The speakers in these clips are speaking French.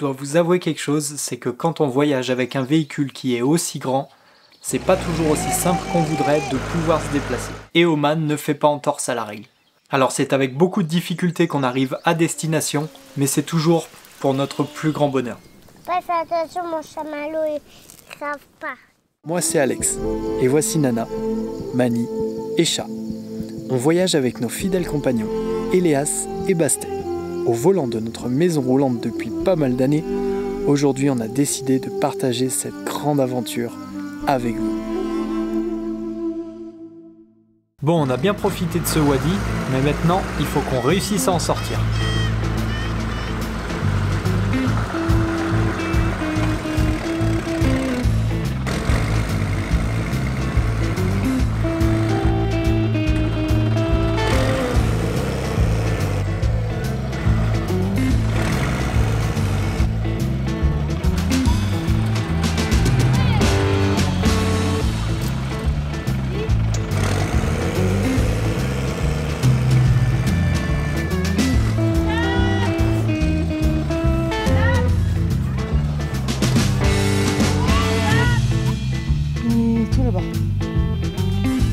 dois vous avouer quelque chose, c'est que quand on voyage avec un véhicule qui est aussi grand, c'est pas toujours aussi simple qu'on voudrait de pouvoir se déplacer. Et Oman ne fait pas entorse à la règle. Alors c'est avec beaucoup de difficultés qu'on arrive à destination, mais c'est toujours pour notre plus grand bonheur. Fais attention, mon chamallow il crave pas. Moi c'est Alex, et voici Nana, Mani et Chat. On voyage avec nos fidèles compagnons, Eléas et Bastet. Au volant de notre maison roulante depuis pas mal d'années, aujourd'hui on a décidé de partager cette grande aventure avec vous. Bon, on a bien profité de ce wadi, mais maintenant il faut qu'on réussisse à en sortir.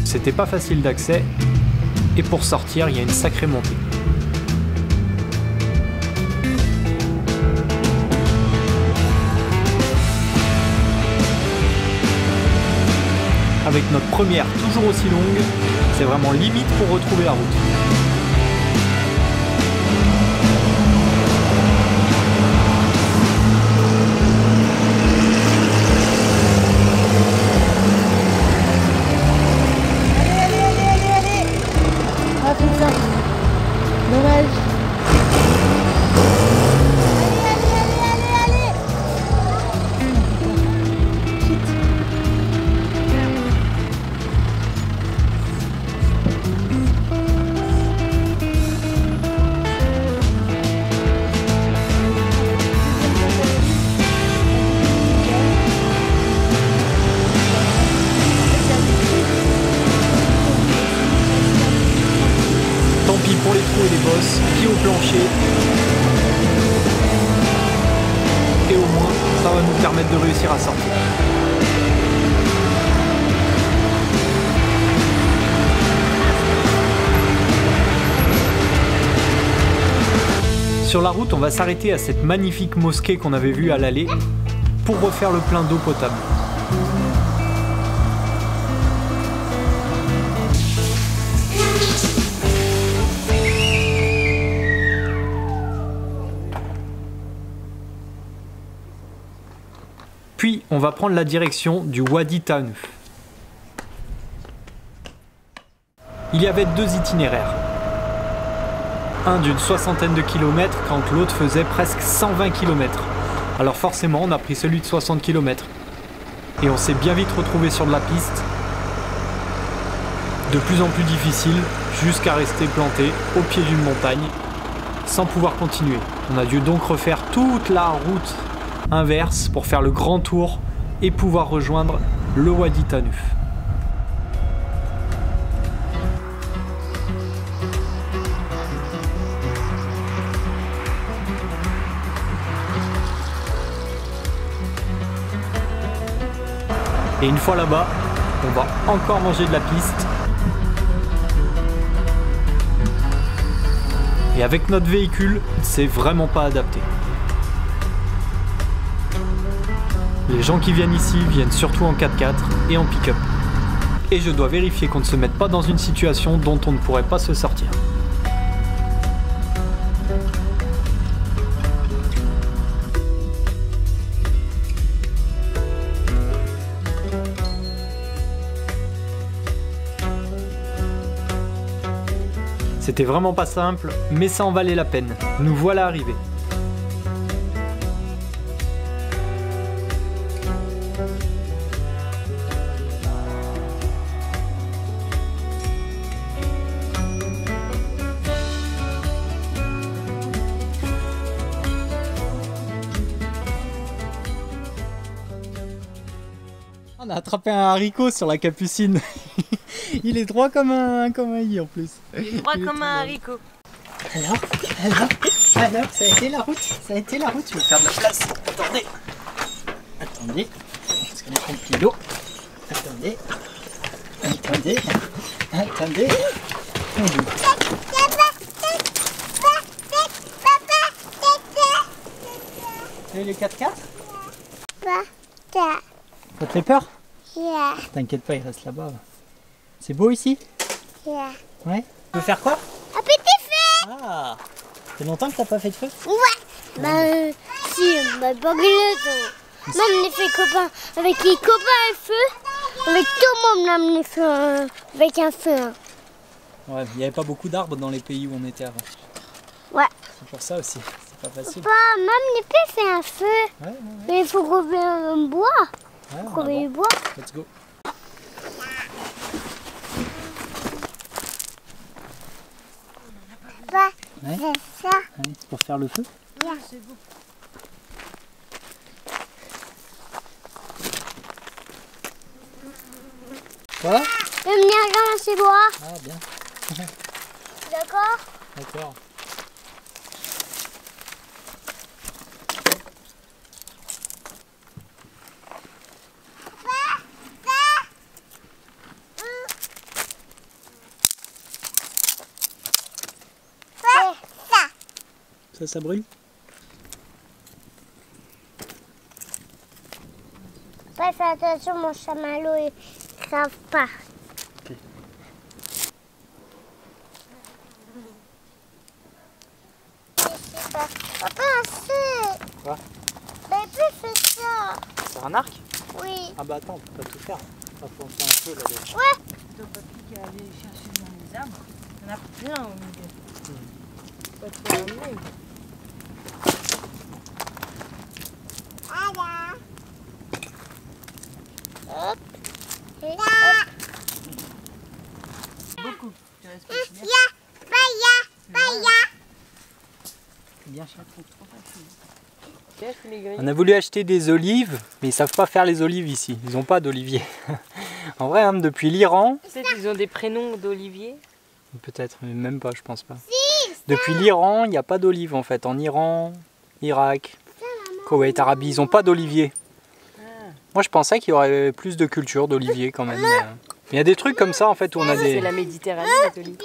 C'était pas facile d'accès, et pour sortir, il y a une sacrée montée. Avec notre première toujours aussi longue, c'est vraiment limite pour retrouver la route. Dommage. Allez. Pour les trous et les bosses, pied au plancher. Et au moins, ça va nous permettre de réussir à sortir. Sur la route, on va s'arrêter à cette magnifique mosquée qu'on avait vue à l'aller pour refaire le plein d'eau potable. Puis, on va prendre la direction du Wadi Tanuf. Il y avait deux itinéraires. Un d'une 60aine de kilomètres quand l'autre faisait presque 120 km. Alors forcément, on a pris celui de 60 km. Et on s'est bien vite retrouvé sur de la piste. De plus en plus difficile, jusqu'à rester planté au pied d'une montagne, sans pouvoir continuer. On a dû donc refaire toute la route inverse pour faire le grand tour et pouvoir rejoindre le Wadi Tanuf. Et une fois là-bas, on va encore manger de la piste. Et avec notre véhicule, c'est vraiment pas adapté. Les gens qui viennent ici viennent surtout en 4x4 et en pick-up. Et je dois vérifier qu'on ne se mette pas dans une situation dont on ne pourrait pas se sortir. C'était vraiment pas simple, mais ça en valait la peine. Nous voilà arrivés. On a attrapé un haricot sur la capucine. Il est droit comme un i en plus. Il est droit comme un haricot. Alors Alors, ça a été la route. Ça a été la route. Je vais faire de la place. Attendez. Attendez. Parce qu'on est rempli d'eau. Attendez. Attendez. Attendez. Et les 4x4? Ça te fait peur? T'inquiète pas, il reste là-bas. C'est beau ici? Ouais. Tu veux faire quoi? Un petit feu. Ah. Ça fait longtemps que t'as pas fait de feu? Ouais. Si, pas que Maman les fait copains. Avec les copains et feu. Avec tout le monde, maman les fait avec un feu. Ouais, il n'y avait pas beaucoup d'arbres dans les pays où on était avant. Ouais. C'est pour ça aussi, c'est pas facile. Papa, maman les fait un feu. Ouais. Mais il faut couper un bois. Ouais, Faut couper du bois. Let's go. Papa, Ouais. c'est ça. Ouais, c'est pour faire le feu. Quoi? Je vais venir ramasser bois. Ah bien. D'accord? D'accord. Ça brûle? Ouais, fais attention, mon chamallow il crave pas. Ok. Papa, c'est. Quoi? Mais puis fais ça. C'est un arc? Oui. Ah bah attends, on peut pas tout faire. Il faut faire un feu là-dedans. Ouais. Plutôt papy qui est allé chercher dans les arbres. Il y en a plein au milieu. Pas trop ramener. Voilà. Hop. Et hop. Beaucoup. Tu respectes bien. C'est bien cher. Les grilles. On a voulu acheter des olives, mais ils savent pas faire les olives ici. Ils ont pas d'olivier. En vrai, hein, depuis l'Iran, Peut-être qu'ils ont des prénoms d'olivier. peut-être, mais même pas, je pense pas. Depuis l'Iran, il n'y a pas d'olives en fait. En Iran, Irak, Koweït, Arabie, ils ont pas d'olivier. Moi, je pensais qu'il y aurait plus de culture d'olivier quand même. Mais il y a des trucs comme ça en fait où on a C'est des. la Méditerranée, les olives.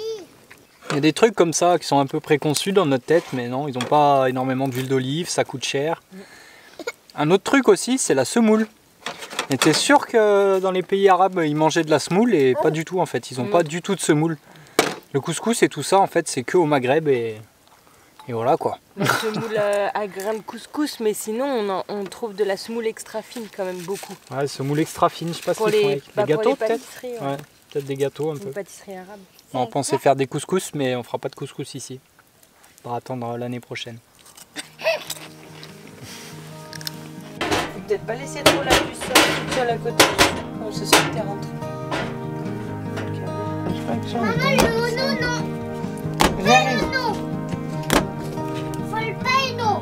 Il y a des trucs comme ça qui sont un peu préconçus dans notre tête, mais non, ils n'ont pas énormément d'huile d'olive, ça coûte cher. Un autre truc aussi, c'est la semoule. On était sûr que dans les pays arabes, ils mangeaient de la semoule et pas du tout en fait. Ils n'ont pas du tout de semoule. Le couscous et tout ça, en fait, c'est que au Maghreb et voilà quoi. La semoule à grains de couscous, mais sinon on trouve de la semoule extra fine quand même beaucoup. Ouais, semoule extra fine, je sais pas ce Pour qu'ils font les, avec. bah, Les gâteaux pour les peut-être. pâtisseries, Ouais, peut-être des gâteaux un peu. Une pâtisserie arabe. On pensait faire des couscous, mais on fera pas de couscous ici. On va attendre l'année prochaine. Faut peut-être pas laisser trop la puce sur à côté. On se sent que t'es rentré. Non. J'arrive. Non. Faut le pain, non.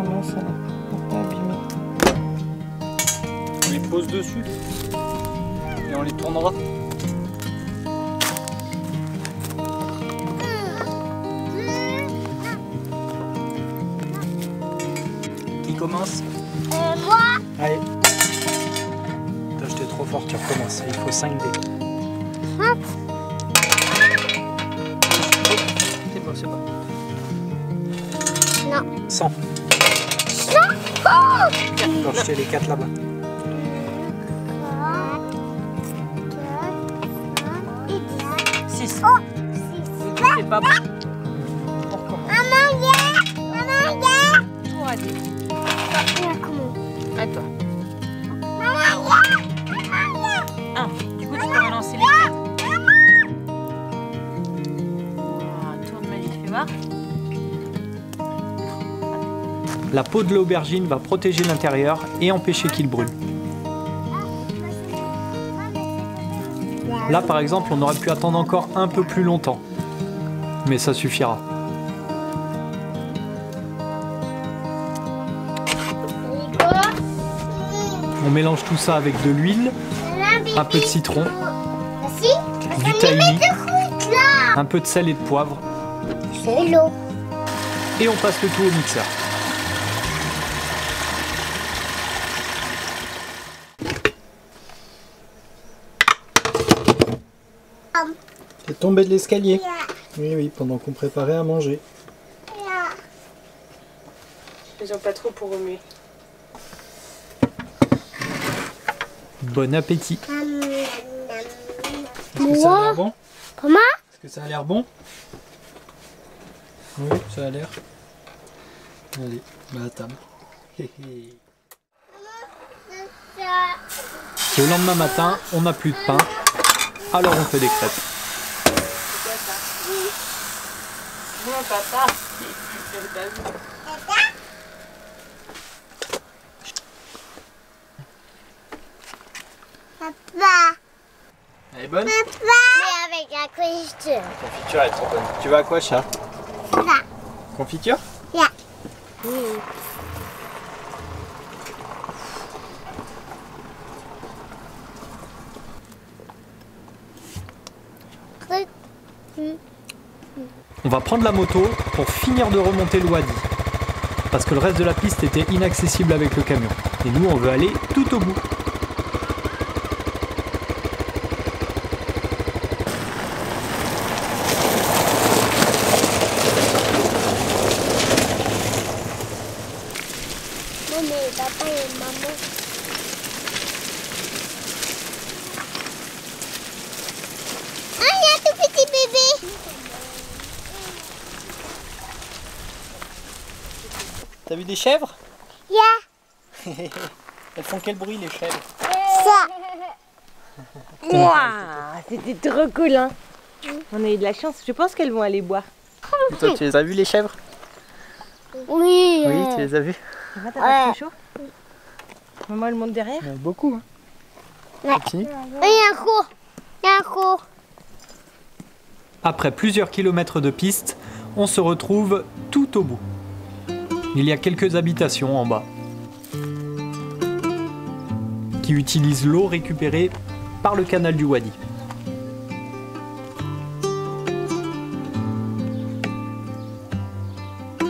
Non, ça va. Faut pas abîmer. On les pose dessus et on les tournera. Qui commence? Moi. Allez. T'as jeté trop fort, tu recommences. Il faut 5 dés. Hop. C'est bon. Non. 100. Oh. Je vais jeter les 4 là-bas. 6. Oh. C'est pas bon. Maman, viens. Toi, dis. Comment? À toi. Maman, Du coup, tu peux relancer les 4. Tourne ma vie, fais voir. La peau de l'aubergine va protéger l'intérieur et empêcher qu'il brûle. Là par exemple, on aurait pu attendre encore un peu plus longtemps. Mais ça suffira. On mélange tout ça avec de l'huile, un peu de citron, du tahini, un peu de sel et de poivre. C'est l'eau. Et on passe le tout au mixeur. C'est tombé de l'escalier. Oui, oui, pendant qu'on préparait à manger. Ils ont pas trop pour remuer. Bon appétit. Est-ce que ça a l'air bon? Comment? Est-ce que ça a l'air bon? Oui, ça a l'air. Allez, bah à table. Et le lendemain matin, on n'a plus de pain, alors on fait des crêpes. Non, papa. Papa. Elle est bonne? Papa. Mais avec la confiture. La confiture elle est trop bonne. Tu vas à quoi, chat? Là. Confiture? Là. On va prendre la moto pour finir de remonter le wadi. Parce que le reste de la piste était inaccessible avec le camion. Et nous, on veut aller tout au bout. Non mais papa et maman. Ah, il y a un tout petit bébé. T'as vu des chèvres? Yeah. Elles font quel bruit, les chèvres? Ça. Waouh, c'était trop cool, hein. On a eu de la chance. Je pense qu'elles vont aller boire. Et toi, tu les as vues, les chèvres? Oui. Oui, tu les as vues? Ça va, t'as pas trop chaud? Maman, elle monte derrière. Il y en a beaucoup. Hein. Ouais. Continue. Il y a un cours. Il y a un cours. Après plusieurs kilomètres de piste, on se retrouve tout au bout. Il y a quelques habitations en bas qui utilisent l'eau récupérée par le canal du Wadi.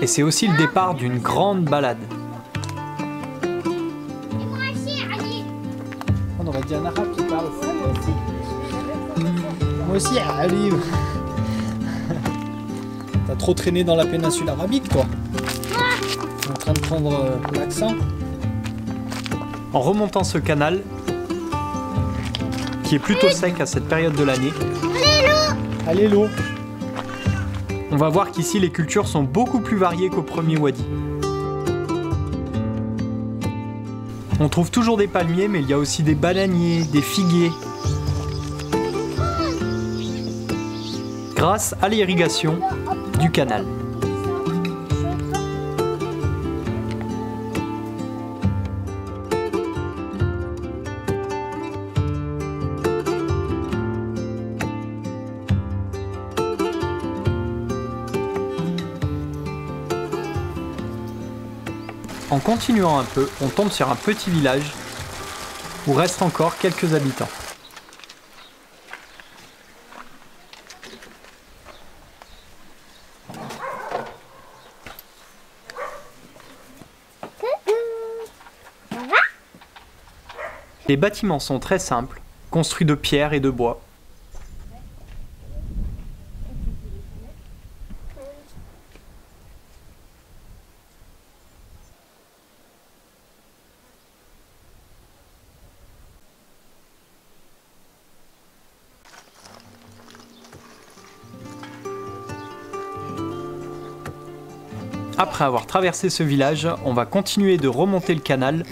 Et c'est aussi le départ d'une grande balade. Et moi aussi, Ali. On aurait dit un arabe qui parle. Moi aussi, Ali. T'as trop traîné dans la péninsule arabique, toi. T'es en train de prendre l'accent. En remontant ce canal, qui est plutôt sec à cette période de l'année. Allez l'eau. On va voir qu'ici les cultures sont beaucoup plus variées qu'au premier wadi. On trouve toujours des palmiers, mais il y a aussi des bananiers, des figuiers. Grâce à l'irrigation du canal. En continuant un peu, on tombe sur un petit village où restent encore quelques habitants. Les bâtiments sont très simples, construits de pierre et de bois. Après avoir traversé ce village, on va continuer de remonter le canal,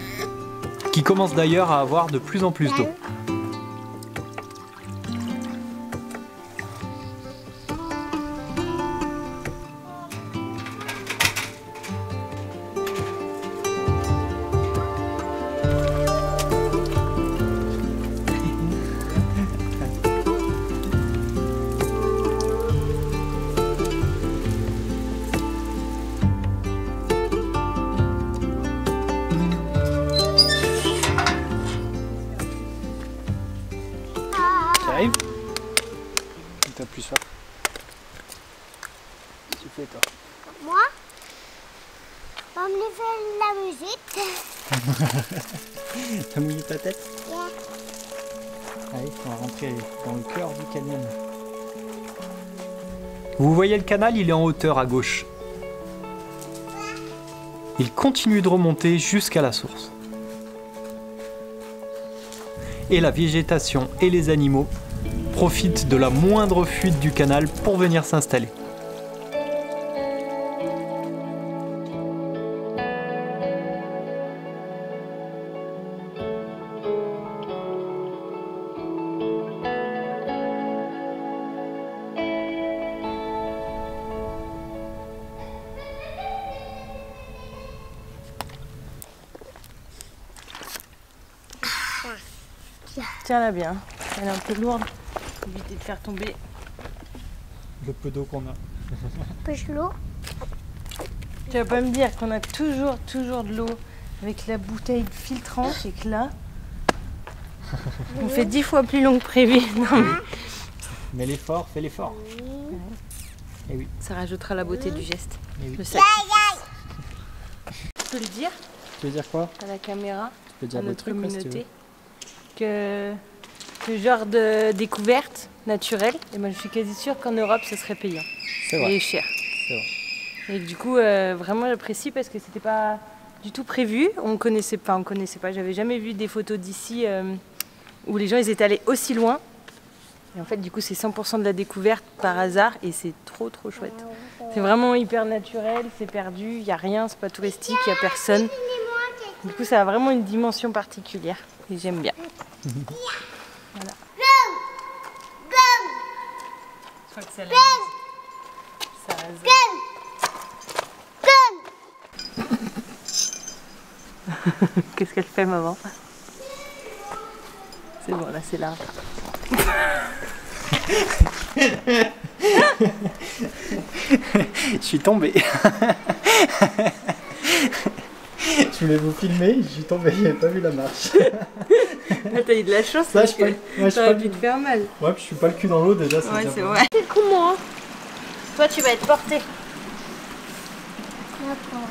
qui commence d'ailleurs à avoir de plus en plus d'eau. Tu arrives? T'as plus soif. Tu fais c'est toi. Moi, on me fait la musique. T'as mouillé ta tête? Yeah. Allez, on va rentrer dans le cœur du canyon. Vous voyez le canal, il est en hauteur à gauche. Il continue de remonter jusqu'à la source. Et la végétation et les animaux profitent de la moindre fuite du canal pour venir s'installer. Tiens-la bien, elle est un peu lourde. Éviter de faire tomber. Le peu d'eau qu'on a. Pêche l'eau. Tu vas pas me dire qu'on a toujours de l'eau avec la bouteille filtrante et que là, on fait 10 fois plus long que prévu. Non, Mais l'effort, fais l'effort. Et oui. ça rajoutera la beauté du geste. Et oui. Le sacrifice. Tu peux le dire Tu veux dire quoi? à la caméra, Tu peux dire à des notre trucs quoi, si tu veux. communauté, que ce genre de découverte naturelle, et moi je suis quasi sûre qu'en Europe ce serait payant C'est vrai. et cher. C'est vrai. Et du coup, vraiment j'apprécie parce que c'était pas du tout prévu. On connaissait pas. J'avais jamais vu des photos d'ici où les gens ils étaient allés aussi loin. Et en fait, du coup, c'est 100% de la découverte par hasard et c'est trop chouette. C'est vraiment hyper naturel, c'est perdu, il y a rien, c'est pas touristique, il y a personne. Du coup, ça a vraiment une dimension particulière et j'aime bien. Voilà. Je crois que c'est la ça Qu'est-ce qu'elle fait, maman? C'est bon, là, c'est large. Je suis tombé. Je voulais vous filmer, je suis tombé, j'avais pas vu la marche. Ah, t'as eu de la chance, parce que t'aurais pu te faire mal. Ouais, puis je suis pas le cul dans l'eau déjà. Ouais, c'est vrai. C'est comment? Toi, tu vas être porté. D'accord.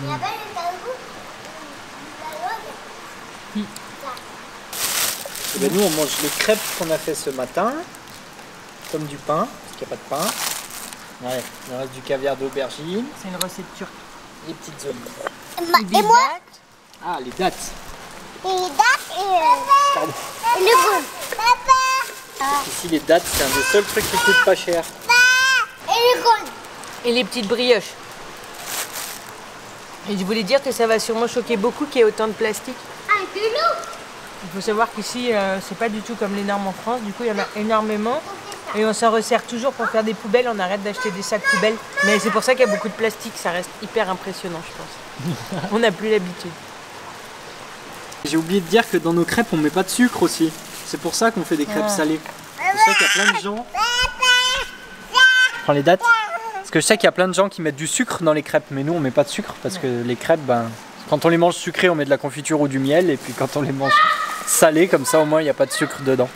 Il y a pas le caribou. Et ben nous on mange les crêpes qu'on a fait ce matin, comme du pain, parce qu'il n'y a pas de pain. Ouais, il reste du caviar d'aubergine, C'est une recette turque. les petites olives. Et moi, Ah, les dattes. et les dates Pardon. et le goût. Ici les dattes, c'est un des seuls trucs qui coûte pas cher. Et le goût. Et les petites brioches. Et je voulais dire que ça va sûrement choquer beaucoup qu'il y ait autant de plastique. Ah, de l'eau. Il faut savoir qu'ici, c'est pas du tout comme les normes en France. Du coup, il y en a énormément. Et on s'en resserre toujours pour faire des poubelles. On arrête d'acheter des sacs poubelles. Mais c'est pour ça qu'il y a beaucoup de plastique. Ça reste hyper impressionnant, je pense. On n'a plus l'habitude. J'ai oublié de dire que dans nos crêpes on met pas de sucre aussi. C'est pour ça qu'on fait des crêpes Ah. salées. Je sais qu'il y a plein de gens. Prends les dattes. Parce que je sais qu'il y a plein de gens qui mettent du sucre dans les crêpes, mais nous on met pas de sucre parce que les crêpes, ben, quand on les mange sucrées, on met de la confiture ou du miel, et puis quand on les mange salées, comme ça au moins il n'y a pas de sucre dedans.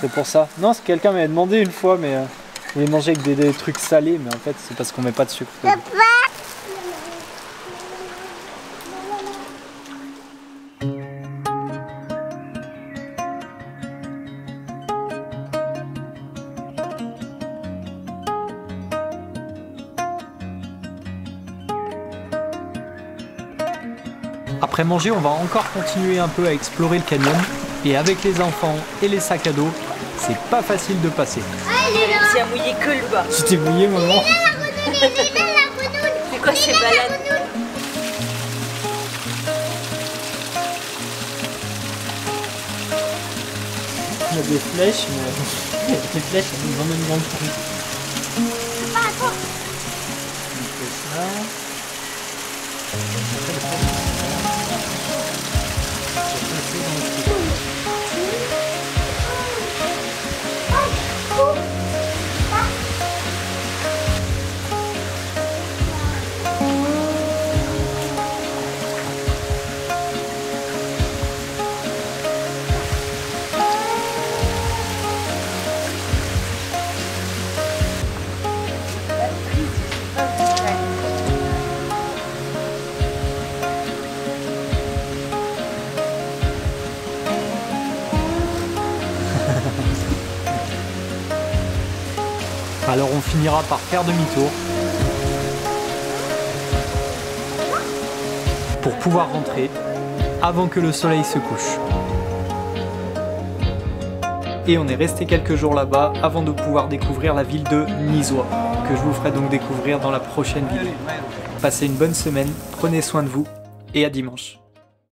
C'est pour ça. Non, c'est quelqu'un m'avait demandé une fois, mais on les mangeait avec des trucs salés, mais en fait c'est parce qu'on met pas de sucre dedans. Après manger, on va encore continuer un peu à explorer le canyon. Et avec les enfants et les sacs à dos, c'est pas facile de passer. C'est à mouiller que le bas. Tu t'es mouillé, maman? C'est quoi ces balades? Il y a des flèches, mais les flèches, elles nous emmènent dans le trou. On fait ça. Alors on finira par faire demi-tour pour pouvoir rentrer avant que le soleil se couche. Et on est resté quelques jours là-bas avant de pouvoir découvrir la ville de Nisois, que je vous ferai donc découvrir dans la prochaine vidéo. Passez une bonne semaine, prenez soin de vous et à dimanche.